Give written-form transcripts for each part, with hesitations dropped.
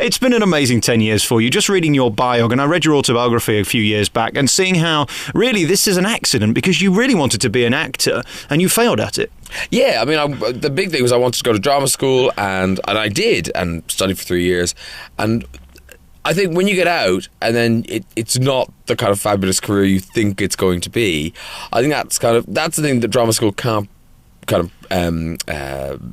It's been an amazing 10 years for you. Just reading your biog, and I read your autobiography a few years back, and seeing how really this is an accident because you really wanted to be an actor and you failed at it. Yeah, I mean, the big thing was I wanted to go to drama school, and I did, and studied for 3 years. And I think when you get out and then it's not the kind of fabulous career you think it's going to be, I think that's the thing that drama school can't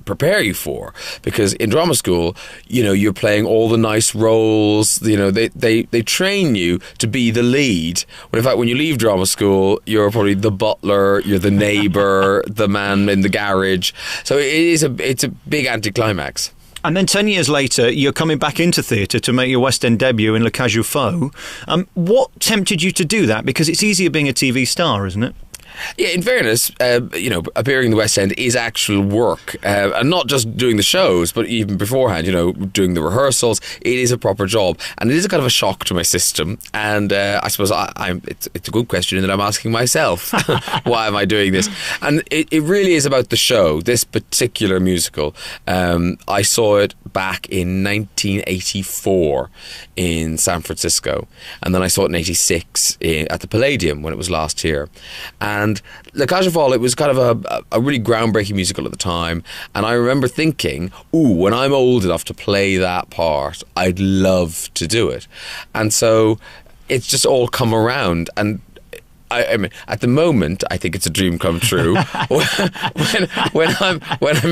prepare you for, because in drama school, you're playing all the nice roles. They train you to be the lead, when in fact when you leave drama school you're probably the butler, you're the neighbour, the man in the garage. So it's a big anticlimax. And then 10 years later, you're coming back into theatre to make your West End debut in Le Cage aux Folles. What tempted you to do that? Because it's easier being a TV star, isn't it? Yeah, in fairness, appearing in the West End is actual work, and not just doing the shows, but even beforehand, doing the rehearsals. It is a proper job, and it is a kind of a shock to my system. And I suppose it's a good question that I'm asking myself: why am I doing this? And it really is about the show. This particular musical, I saw it back in 1984 in San Francisco, and then I saw it in '86 at the Palladium when it was last here. And Le Cage aux Folles, it was kind of a really groundbreaking musical at the time. And I remember thinking, when I'm old enough to play that part, I'd love to do it. And so it's just all come around. And I mean, at the moment, I think it's a dream come true. when I'm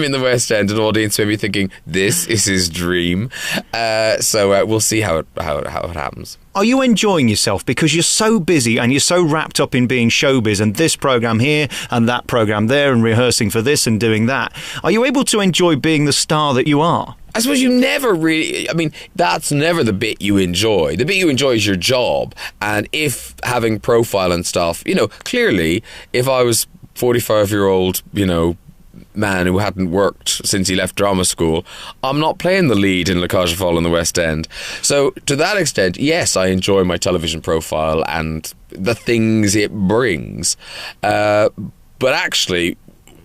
in the West End, an audience may be thinking, this is his dream. So we'll see how it happens. Are you enjoying yourself? Because you're so busy and you're so wrapped up in being showbiz and this programme here and that programme there and rehearsing for this and doing that. Are you able to enjoy being the star that you are? I suppose you never really... I mean, that's never the bit you enjoy. The bit you enjoy is your job. And if having profile and stuff, clearly, if I was 45-year-old, man who hadn't worked since he left drama school, I'm not playing the lead in Le Cage aux Folles in the West End. So to that extent, yes, I enjoy my television profile and the things it brings. But actually,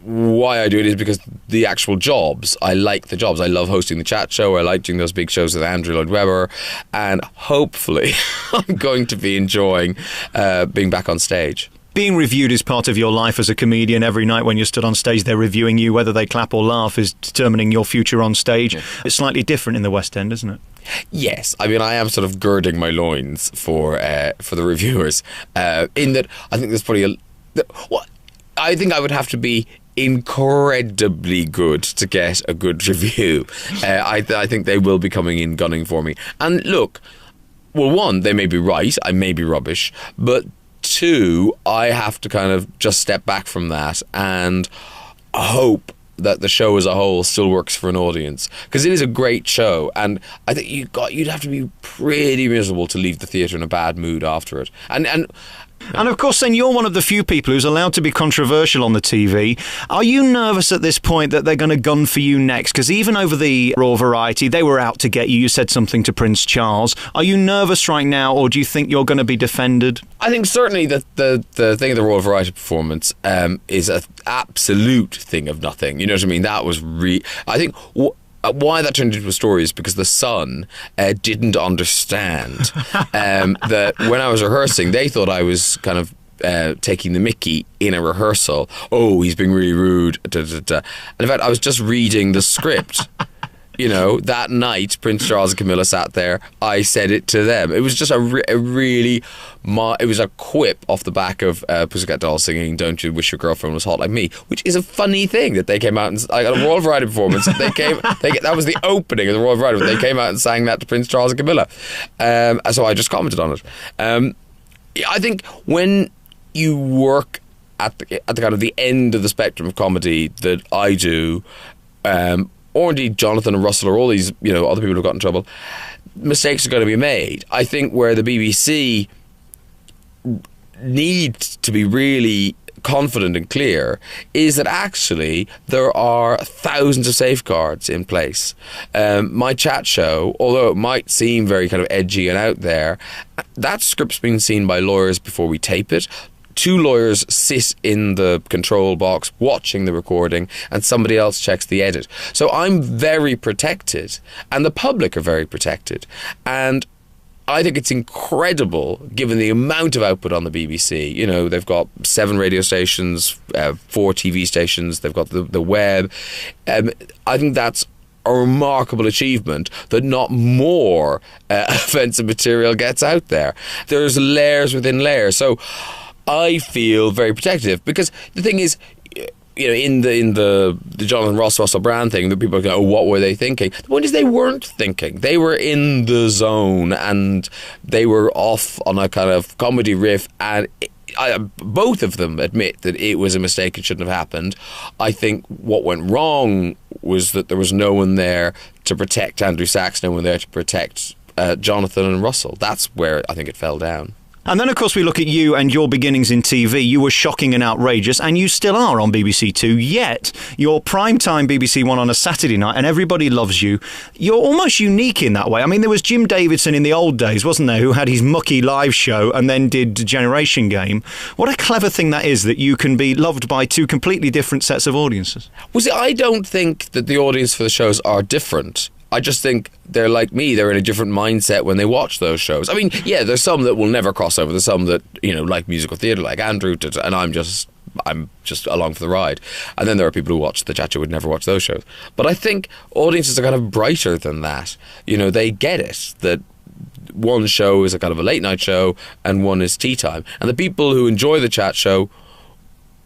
why I do it is because the actual jobs, I like the jobs. I love hosting the chat show. I like doing those big shows with Andrew Lloyd Webber, and hopefully I'm going to be enjoying being back on stage. Being reviewed is part of your life as a comedian. Every night when you're stood on stage, they're reviewing you. Whether they clap or laugh is determining your future on stage. Yeah. It's slightly different in the West End, isn't it? Yes, I mean, I am sort of girding my loins for the reviewers. In that, I think there's probably I think I would have to be incredibly good to get a good review. I think they will be coming in gunning for me. And look, well, one, they may be right, I may be rubbish, but two, I have to kind of just step back from that and hope that the show as a whole still works for an audience, because it is a great show, and I think you'd have to be pretty miserable to leave the theatre in a bad mood after it. And of course, then you're one of the few people who's allowed to be controversial on the TV. Are you nervous at this point that they're going to gun for you next? Because even over the Raw Variety, they were out to get you. You said something to Prince Charles. Are you nervous right now, or do you think you're going to be defended? I think certainly that the thing of the Royal Variety performance is an absolute thing of nothing. You know what I mean? That was I think why that turned into a story is because the Sun didn't understand that when I was rehearsing, they thought I was kind of taking the mickey in a rehearsal. Oh, he's being really rude. Da, da, da. And in fact, I was just reading the script. That night, Prince Charles and Camilla sat there. I said it to them. It was just it was a quip off the back of Pussycat Dolls singing "Don't You Wish Your Girlfriend Was Hot Like Me," which is a funny thing that they came out and like, at a Royal Variety performance. That was the opening of the Royal Variety. They came out and sang that to Prince Charles and Camilla. So I just commented on it. I think when you work at the kind of the end of the spectrum of comedy that I do, or indeed Jonathan and Russell or all these, other people who've got in trouble, mistakes are going to be made. I think where the BBC needs to be really confident and clear is that actually there are thousands of safeguards in place. My chat show, although it might seem very kind of edgy and out there, that script's been seen by lawyers before we tape it, two lawyers sit in the control box watching the recording, and somebody else checks the edit. So I'm very protected, and the public are very protected. And I think it's incredible, given the amount of output on the BBC. You know, they've got 7 radio stations, 4 TV stations, they've got the web. I think that's a remarkable achievement that not more offensive material gets out there. There's layers within layers. So I feel very protective, because the thing is, you know, in the Jonathan Ross, Russell Brand thing, that people go, oh, what were they thinking? The point is, they weren't thinking. They were in the zone, and they were off on a kind of comedy riff, and both of them admit that it was a mistake, it shouldn't have happened. I think what went wrong was that there was no one there to protect Andrew Sachs, no one there to protect Jonathan and Russell. That's where I think it fell down. And then, of course, we look at you and your beginnings in TV. You were shocking and outrageous, and you still are on BBC Two, yet you're primetime BBC One on a Saturday night, and everybody loves you. You're almost unique in that way. I mean, there was Jim Davidson in the old days, wasn't there, who had his mucky live show and then did Generation Game. What a clever thing that is, that you can be loved by two completely different sets of audiences. Well, see, I don't think that the audience for the shows are different. I just think they're like me. They're in a different mindset when they watch those shows. I mean, yeah, there's some that will never cross over. There's some that, you know, like musical theatre, like Andrew, and I'm just along for the ride. And then there are people who watch The Chat Show would never watch those shows. But I think audiences are kind of brighter than that. You know, they get it, that one show is a kind of a late night show and one is tea time. And the people who enjoy The Chat Show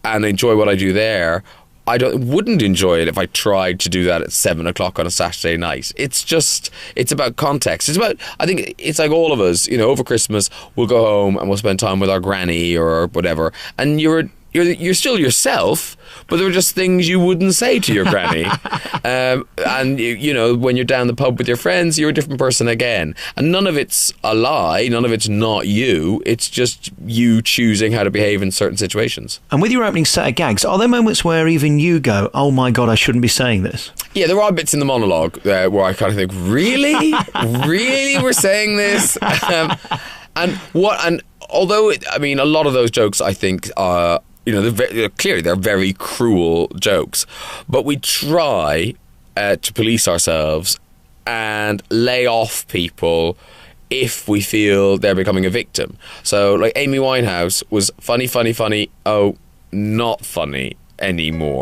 and enjoy what I do there, wouldn't enjoy it if I tried to do that at 7 o'clock on a Saturday night. It's about context. I think it's like all of us, you know, over Christmas, we'll go home and we'll spend time with our granny or whatever. And you're still yourself, but there are just things you wouldn't say to your granny. And, you know, when you're down the pub with your friends, you're a different person again. And none of it's a lie. None of it's not you. It's just you choosing how to behave in certain situations. And with your opening set of gags, are there moments where even you go, oh my God, I shouldn't be saying this? Yeah, there are bits in the monologue where I kind of think, really? Really? We're saying this? And although, a lot of those jokes, I think, are... You know, they're very cruel jokes, but we try to police ourselves and lay off people if we feel they're becoming a victim. So, like, Amy Winehouse was funny, oh, not funny anymore.